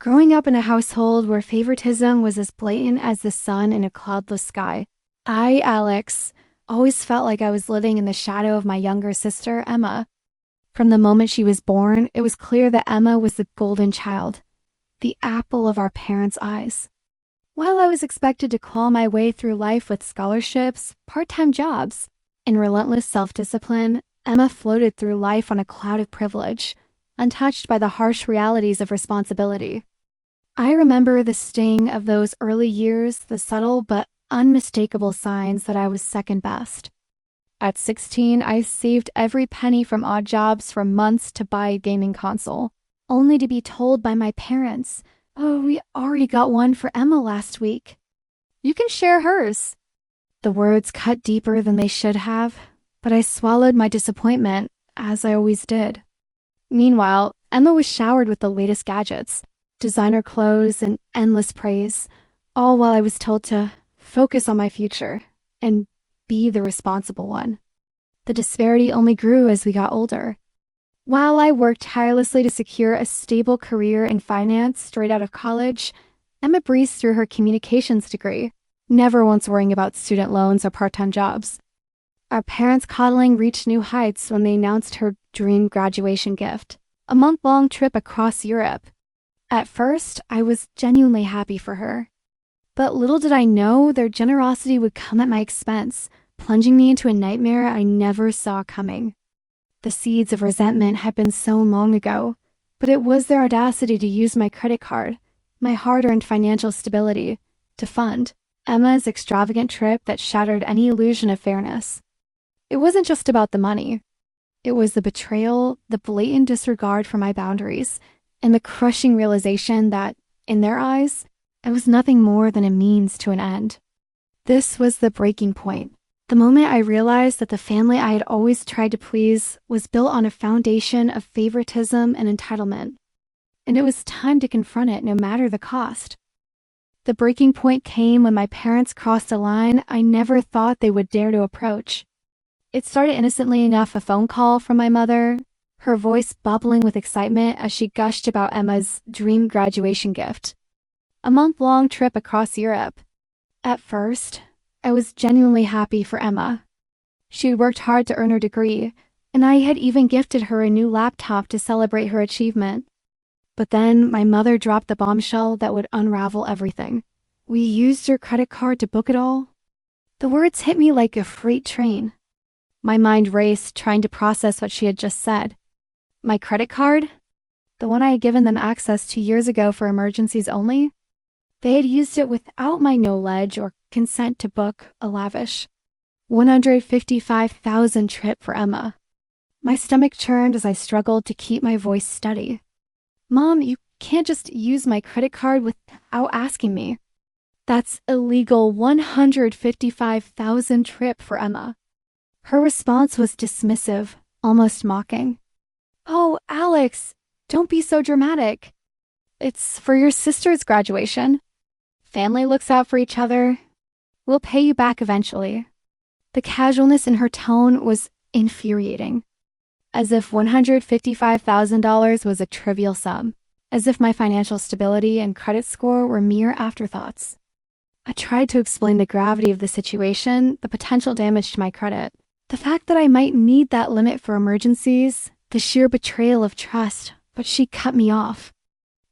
Growing up in a household where favoritism was as blatant as the sun in a cloudless sky, Alex, always felt like I was living in the shadow of my younger sister, Emma. From the moment she was born, it was clear that Emma was the golden child, the apple of our parents' eyes. While I was expected to claw my way through life with scholarships, part-time jobs, and relentless self-discipline, Emma floated through life on a cloud of privilege, untouched by the harsh realities of responsibility. I remember the sting of those early years, the subtle but unmistakable signs that I was second best. At 16, I saved every penny from odd jobs for months to buy a gaming console, only to be told by my parents, "Oh, we already got one for Emma last week. You can share hers." The words cut deeper than they should have, but I swallowed my disappointment, as I always did. Meanwhile, Emma was showered with the latest gadgets, designer clothes, and endless praise, all while I was told to focus on my future and be the responsible one. The disparity only grew as we got older. While I worked tirelessly to secure a stable career in finance straight out of college, Emma breezed through her communications degree, never once worrying about student loans or part-time jobs. Our parents' coddling reached new heights when they announced her dream graduation gift, a month-long trip across Europe. At first, I was genuinely happy for her. But little did I know their generosity would come at my expense, plunging me into a nightmare I never saw coming. The seeds of resentment had been sown long ago, but it was their audacity to use my credit card, my hard-earned financial stability, to fund Emma's extravagant trip that shattered any illusion of fairness. It wasn't just about the money. It was the betrayal, the blatant disregard for my boundaries, and the crushing realization that, in their eyes, I was nothing more than a means to an end. This was the breaking point. The moment I realized that the family I had always tried to please was built on a foundation of favoritism and entitlement, and it was time to confront it no matter the cost. The breaking point came when my parents crossed a line I never thought they would dare to approach. It started innocently enough, a phone call from my mother, her voice bubbling with excitement as she gushed about Emma's dream graduation gift, a month-long trip across Europe. At first, I was genuinely happy for Emma. She had worked hard to earn her degree, and I had even gifted her a new laptop to celebrate her achievement. But then my mother dropped the bombshell that would unravel everything. "We used your credit card to book it all?" The words hit me like a freight train. My mind raced, trying to process what she had just said. My credit card? The one I had given them access to years ago for emergencies only? They had used it without my knowledge or consent to book a lavish $155,000 trip for Emma. My stomach churned as I struggled to keep my voice steady. "Mom, you can't just use my credit card without asking me. That's illegal $155,000 trip for Emma." Her response was dismissive, almost mocking. "Oh, Alex, don't be so dramatic. It's for your sister's graduation. Family looks out for each other. We'll pay you back eventually." The casualness in her tone was infuriating, as if $155,000 was a trivial sum, as if my financial stability and credit score were mere afterthoughts. I tried to explain the gravity of the situation, the potential damage to my credit, the fact that I might need that limit for emergencies, the sheer betrayal of trust, but she cut me off.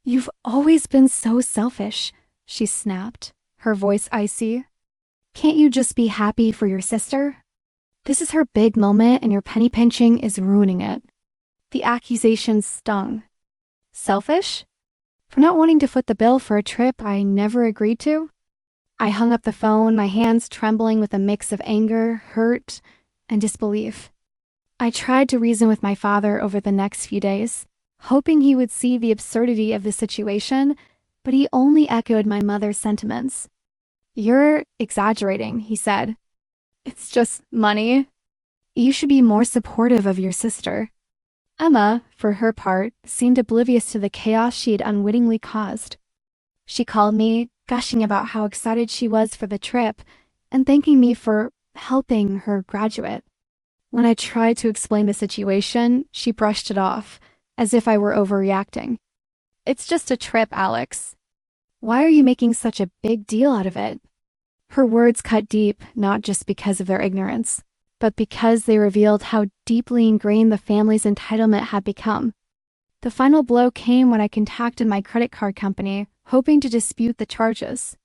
"You've always been so selfish," she snapped, her voice icy. "Can't you just be happy for your sister? This is her big moment and your penny pinching is ruining it." The accusation stung. Selfish? For not wanting to foot the bill for a trip I never agreed to? I hung up the phone, my hands trembling with a mix of anger, hurt, and disbelief. I tried to reason with my father over the next few days, hoping he would see the absurdity of the situation, but he only echoed my mother's sentiments. "You're exaggerating," he said. "It's just money. You should be more supportive of your sister." Emma, for her part, seemed oblivious to the chaos she had unwittingly caused. She called me, gushing about how excited she was for the trip and thanking me for helping her graduate. When I tried to explain the situation, she brushed it off, as if I were overreacting. It's just a trip, Alex. Why are you making such a big deal out of it? Her words cut deep, not just because of their ignorance, but because they revealed how deeply ingrained the family's entitlement had become. The final blow came when I contacted my credit card company, hoping to dispute the charges.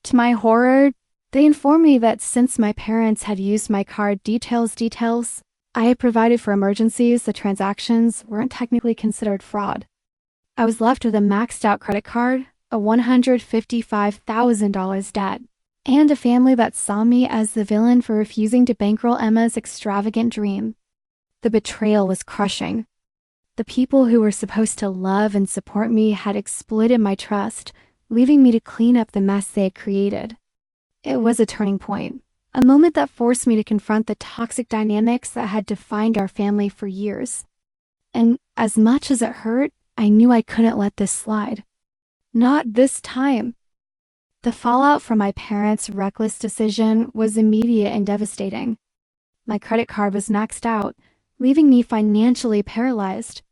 To my horror, they informed me that since my parents had used my card details I had provided for emergencies, the transactions weren't technically considered fraud. I was left with a maxed out credit card, a $155,000 debt, and a family that saw me as the villain for refusing to bankroll Emma's extravagant dream. The betrayal was crushing. The people who were supposed to love and support me had exploited my trust, leaving me to clean up the mess they had created. It was a turning point, a moment that forced me to confront the toxic dynamics that had defined our family for years. And as much as it hurt, I knew I couldn't let this slide. Not this time. The fallout from my parents' reckless decision was immediate and devastating. My credit card was maxed out, leaving me financially paralyzed.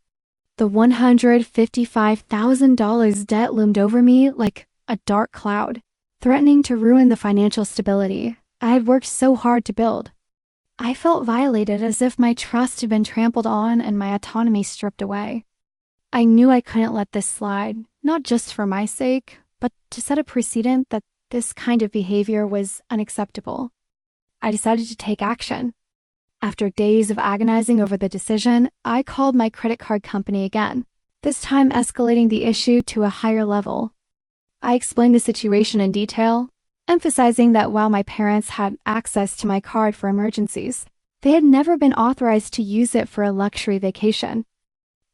The $155,000 debt loomed over me like a dark cloud, threatening to ruin the financial stability I had worked so hard to build. I felt violated, as if my trust had been trampled on and my autonomy stripped away. I knew I couldn't let this slide, not just for my sake, but to set a precedent that this kind of behavior was unacceptable. I decided to take action. After days of agonizing over the decision, I called my credit card company again, this time escalating the issue to a higher level. I explained the situation in detail, emphasizing that while my parents had access to my card for emergencies, they had never been authorized to use it for a luxury vacation.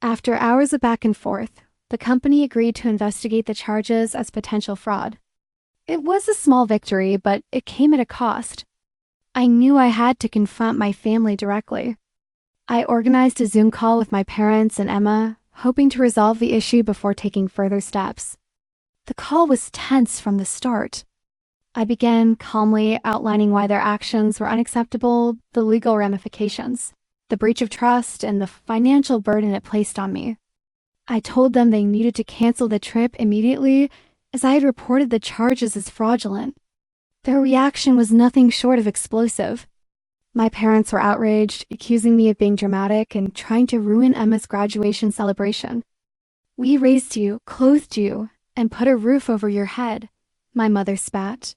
After hours of back and forth, the company agreed to investigate the charges as potential fraud. It was a small victory, but it came at a cost. I knew I had to confront my family directly. I organized a Zoom call with my parents and Emma, hoping to resolve the issue before taking further steps. The call was tense from the start. I began calmly outlining why their actions were unacceptable, the legal ramifications, the breach of trust, and the financial burden it placed on me. I told them they needed to cancel the trip immediately, as I had reported the charges as fraudulent. Their reaction was nothing short of explosive. My parents were outraged, accusing me of being dramatic and trying to ruin Emma's graduation celebration. "We raised you, clothed you, and put a roof over your head," my mother spat.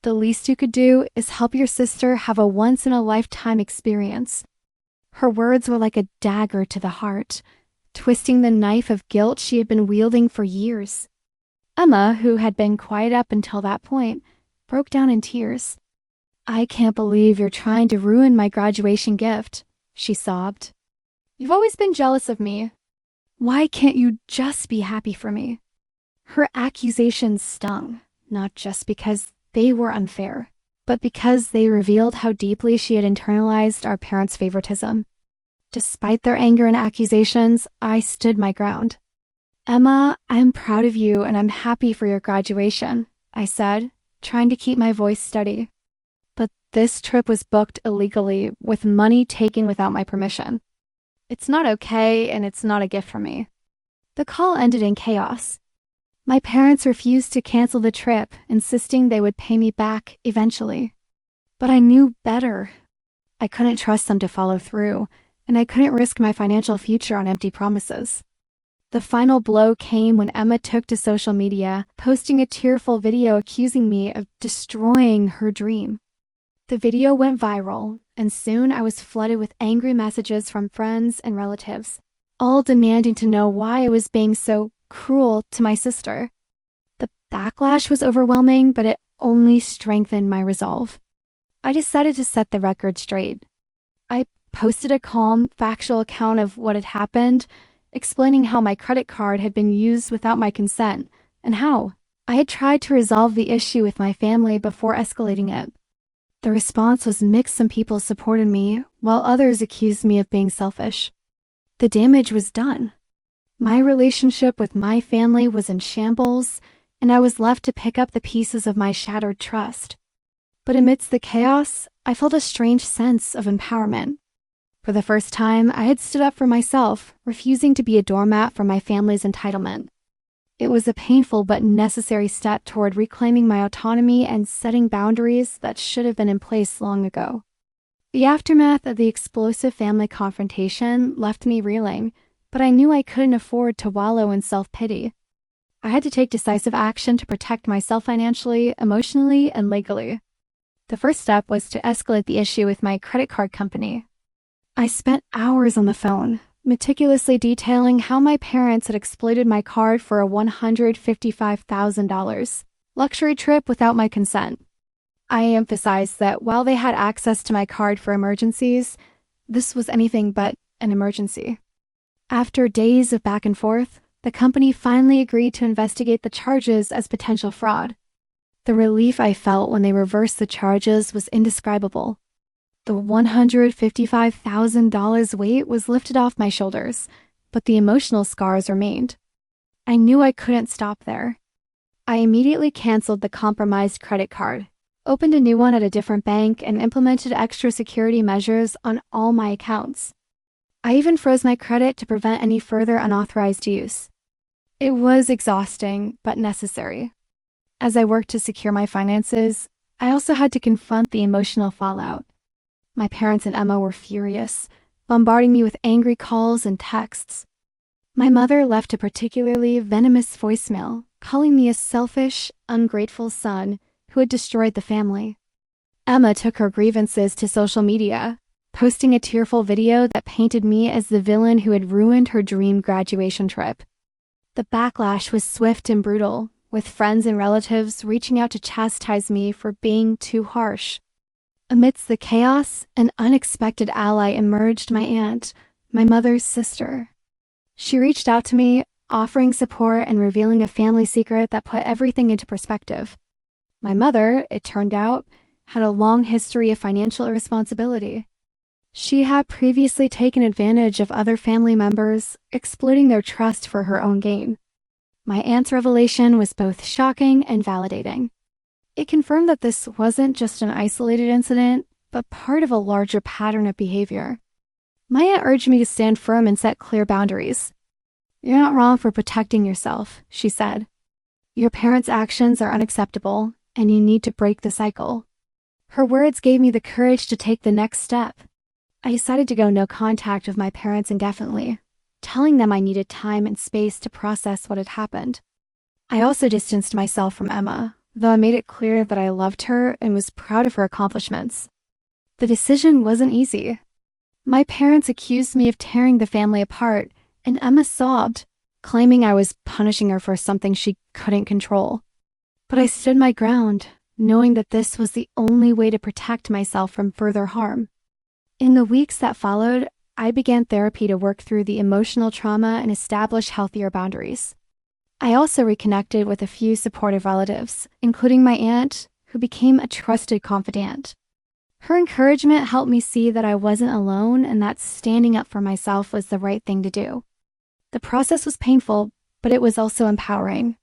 "The least you could do is help your sister have a once-in-a-lifetime experience." Her words were like a dagger to the heart, twisting the knife of guilt she had been wielding for years. Emma, who had been quiet up until that point, broke down in tears. "I can't believe you're trying to ruin my graduation gift," she sobbed. "You've always been jealous of me. Why can't you just be happy for me?" Her accusations stung, not just because they were unfair, but because they revealed how deeply she had internalized our parents' favoritism. Despite their anger and accusations, I stood my ground. "Emma, I'm proud of you and I'm happy for your graduation," I said, trying to keep my voice steady. But this trip was booked illegally, with money taken without my permission. It's not okay, and it's not a gift from me. The call ended in chaos. My parents refused to cancel the trip, insisting they would pay me back eventually. But I knew better. I couldn't trust them to follow through, and I couldn't risk my financial future on empty promises. The final blow came when Emma took to social media, posting a tearful video accusing me of destroying her dream. The video went viral, and soon I was flooded with angry messages from friends and relatives, all demanding to know why I was being so cruel to my sister. The backlash was overwhelming, but it only strengthened my resolve. I decided to set the record straight. I posted a calm, factual account of what had happened, explaining how my credit card had been used without my consent, and how I had tried to resolve the issue with my family before escalating it. The response was mixed. Some people supported me, while others accused me of being selfish. The damage was done. My relationship with my family was in shambles, and I was left to pick up the pieces of my shattered trust. But amidst the chaos, I felt a strange sense of empowerment. For the first time, I had stood up for myself, refusing to be a doormat for my family's entitlement. It was a painful but necessary step toward reclaiming my autonomy and setting boundaries that should have been in place long ago. The aftermath of the explosive family confrontation left me reeling, but I knew I couldn't afford to wallow in self-pity. I had to take decisive action to protect myself financially, emotionally, and legally. The first step was to escalate the issue with my credit card company. I spent hours on the phone, meticulously detailing how my parents had exploited my card for a $155,000 luxury trip without my consent. I emphasized that while they had access to my card for emergencies, this was anything but an emergency. After days of back and forth, the company finally agreed to investigate the charges as potential fraud. The relief I felt when they reversed the charges was indescribable. The $155,000 weight was lifted off my shoulders, but the emotional scars remained. I knew I couldn't stop there. I immediately canceled the compromised credit card, opened a new one at a different bank, and implemented extra security measures on all my accounts. I even froze my credit to prevent any further unauthorized use. It was exhausting, but necessary. As I worked to secure my finances, I also had to confront the emotional fallout. My parents and Emma were furious, bombarding me with angry calls and texts. My mother left a particularly venomous voicemail, calling me a selfish, ungrateful son who had destroyed the family. Emma took her grievances to social media, posting a tearful video that painted me as the villain who had ruined her dream graduation trip. The backlash was swift and brutal, with friends and relatives reaching out to chastise me for being too harsh. Amidst the chaos, an unexpected ally emerged: my aunt, my mother's sister. She reached out to me, offering support and revealing a family secret that put everything into perspective. My mother, it turned out, had a long history of financial irresponsibility. She had previously taken advantage of other family members, exploiting their trust for her own gain. My aunt's revelation was both shocking and validating. It confirmed that this wasn't just an isolated incident, but part of a larger pattern of behavior. My aunt urged me to stand firm and set clear boundaries. "You're not wrong for protecting yourself," she said. "Your parents' actions are unacceptable, and you need to break the cycle." Her words gave me the courage to take the next step. I decided to go no contact with my parents indefinitely, telling them I needed time and space to process what had happened. I also distanced myself from Emma, though I made it clear that I loved her and was proud of her accomplishments. The decision wasn't easy. My parents accused me of tearing the family apart, and Emma sobbed, claiming I was punishing her for something she couldn't control. But I stood my ground, knowing that this was the only way to protect myself from further harm. In the weeks that followed, I began therapy to work through the emotional trauma and establish healthier boundaries. I also reconnected with a few supportive relatives, including my aunt, who became a trusted confidant. Her encouragement helped me see that I wasn't alone and that standing up for myself was the right thing to do. The process was painful, but it was also empowering.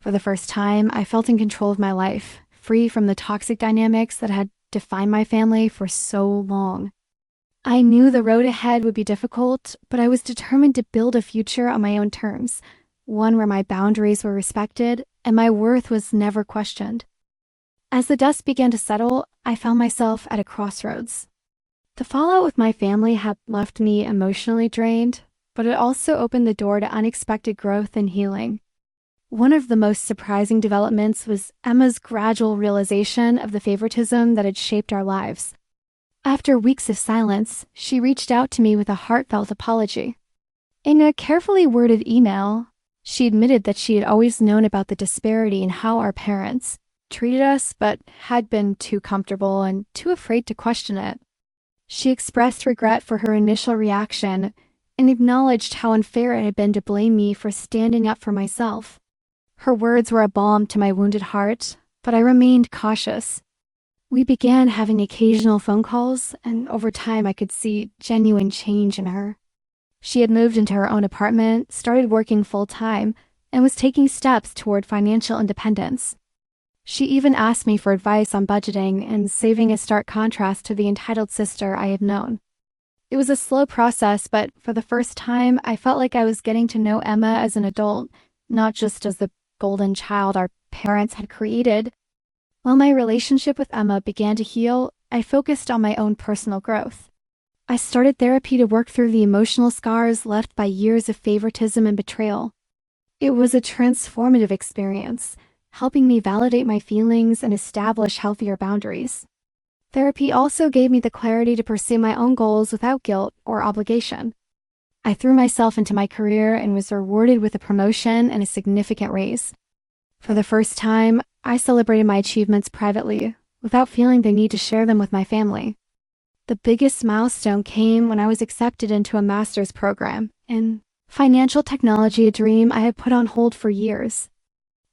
For the first time, I felt in control of my life, free from the toxic dynamics that had defined my family for so long. I knew the road ahead would be difficult, but I was determined to build a future on my own terms, one where my boundaries were respected and my worth was never questioned. As the dust began to settle, I found myself at a crossroads. The fallout with my family had left me emotionally drained, but it also opened the door to unexpected growth and healing. One of the most surprising developments was Emma's gradual realization of the favoritism that had shaped our lives. After weeks of silence, she reached out to me with a heartfelt apology. In a carefully worded email, she admitted that she had always known about the disparity in how our parents treated us, but had been too comfortable and too afraid to question it. She expressed regret for her initial reaction and acknowledged how unfair it had been to blame me for standing up for myself. Her words were a balm to my wounded heart, but I remained cautious. We began having occasional phone calls, and over time I could see genuine change in her. She had moved into her own apartment, started working full-time, and was taking steps toward financial independence. She even asked me for advice on budgeting and saving, a stark contrast to the entitled sister I had known. It was a slow process, but for the first time, I felt like I was getting to know Emma as an adult, not just as the golden child our parents had created. While my relationship with Emma began to heal, I focused on my own personal growth. I started therapy to work through the emotional scars left by years of favoritism and betrayal. It was a transformative experience, helping me validate my feelings and establish healthier boundaries. Therapy also gave me the clarity to pursue my own goals without guilt or obligation. I threw myself into my career and was rewarded with a promotion and a significant raise. For the first time, I celebrated my achievements privately, without feeling the need to share them with my family. The biggest milestone came when I was accepted into a master's program in financial technology, a dream I had put on hold for years.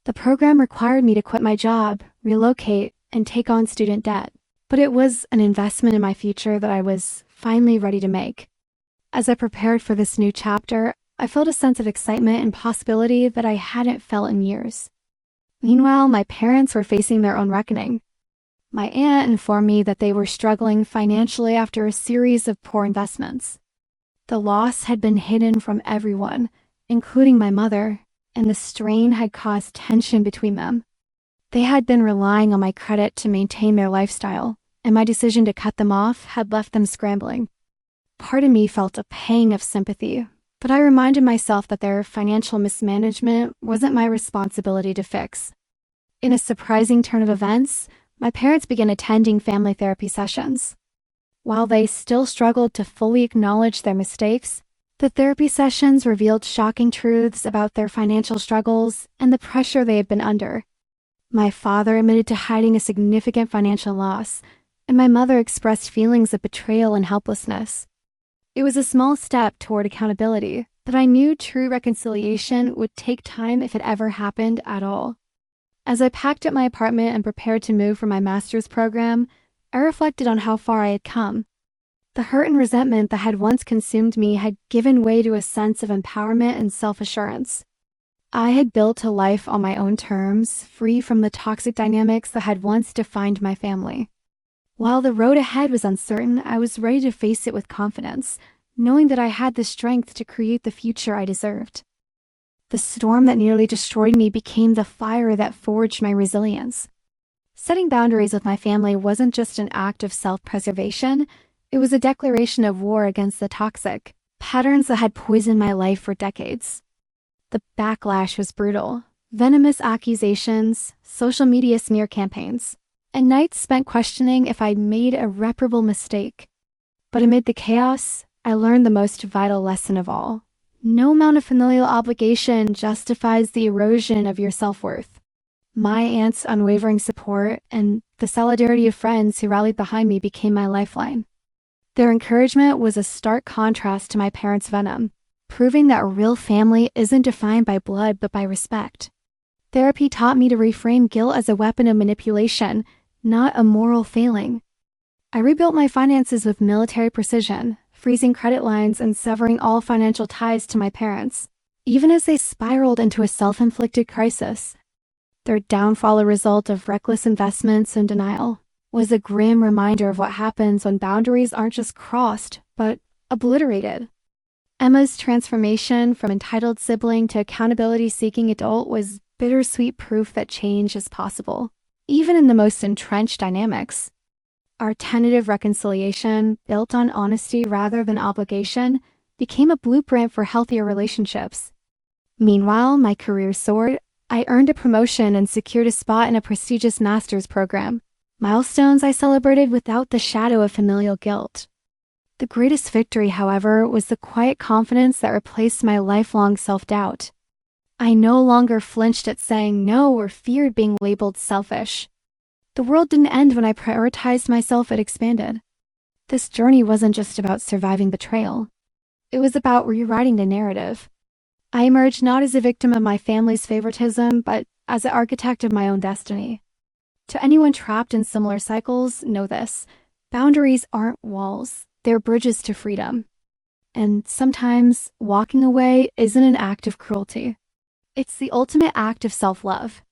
The program required me to quit my job, relocate, and take on student debt, but it was an investment in my future that I was finally ready to make. As I prepared for this new chapter, I felt a sense of excitement and possibility that I hadn't felt in years. Meanwhile, my parents were facing their own reckoning. My aunt informed me that they were struggling financially after a series of poor investments. The loss had been hidden from everyone, including my mother, and the strain had caused tension between them. They had been relying on my credit to maintain their lifestyle, and my decision to cut them off had left them scrambling. Part of me felt a pang of sympathy, but I reminded myself that their financial mismanagement wasn't my responsibility to fix. In a surprising turn of events, my parents began attending family therapy sessions. While they still struggled to fully acknowledge their mistakes, the therapy sessions revealed shocking truths about their financial struggles and the pressure they had been under. My father admitted to hiding a significant financial loss, and my mother expressed feelings of betrayal and helplessness. It was a small step toward accountability, but I knew true reconciliation would take time if it ever happened at all. As I packed up my apartment and prepared to move for my master's program, I reflected on how far I had come. The hurt and resentment that had once consumed me had given way to a sense of empowerment and self-assurance. I had built a life on my own terms, free from the toxic dynamics that had once defined my family. While the road ahead was uncertain, I was ready to face it with confidence, knowing that I had the strength to create the future I deserved. The storm that nearly destroyed me became the fire that forged my resilience. Setting boundaries with my family wasn't just an act of self-preservation, it was a declaration of war against the toxic patterns that had poisoned my life for decades. The backlash was brutal. Venomous accusations, social media smear campaigns, and nights spent questioning if I'd made a irreparable mistake. But amid the chaos, I learned the most vital lesson of all. No amount of familial obligation justifies the erosion of your self-worth. My aunt's unwavering support and the solidarity of friends who rallied behind me became my lifeline. Their encouragement was a stark contrast to my parents' venom, proving that a real family isn't defined by blood but by respect. Therapy taught me to reframe guilt as a weapon of manipulation, not a moral failing. I rebuilt my finances with military precision, freezing credit lines and severing all financial ties to my parents, even as they spiraled into a self-inflicted crisis. Their downfall, a result of reckless investments and denial, was a grim reminder of what happens when boundaries aren't just crossed, but obliterated. Emma's transformation from entitled sibling to accountability-seeking adult was bittersweet proof that change is possible, even in the most entrenched dynamics. Our tentative reconciliation, built on honesty rather than obligation, became a blueprint for healthier relationships. Meanwhile, my career soared. I earned a promotion and secured a spot in a prestigious master's program, milestones I celebrated without the shadow of familial guilt. The greatest victory, however, was the quiet confidence that replaced my lifelong self-doubt. I no longer flinched at saying no or feared being labeled selfish. The world didn't end when I prioritized myself, it expanded. This journey wasn't just about surviving betrayal. It was about rewriting the narrative. I emerged not as a victim of my family's favoritism, but as an architect of my own destiny. To anyone trapped in similar cycles, know this: boundaries aren't walls, they're bridges to freedom. And sometimes, walking away isn't an act of cruelty. It's the ultimate act of self-love.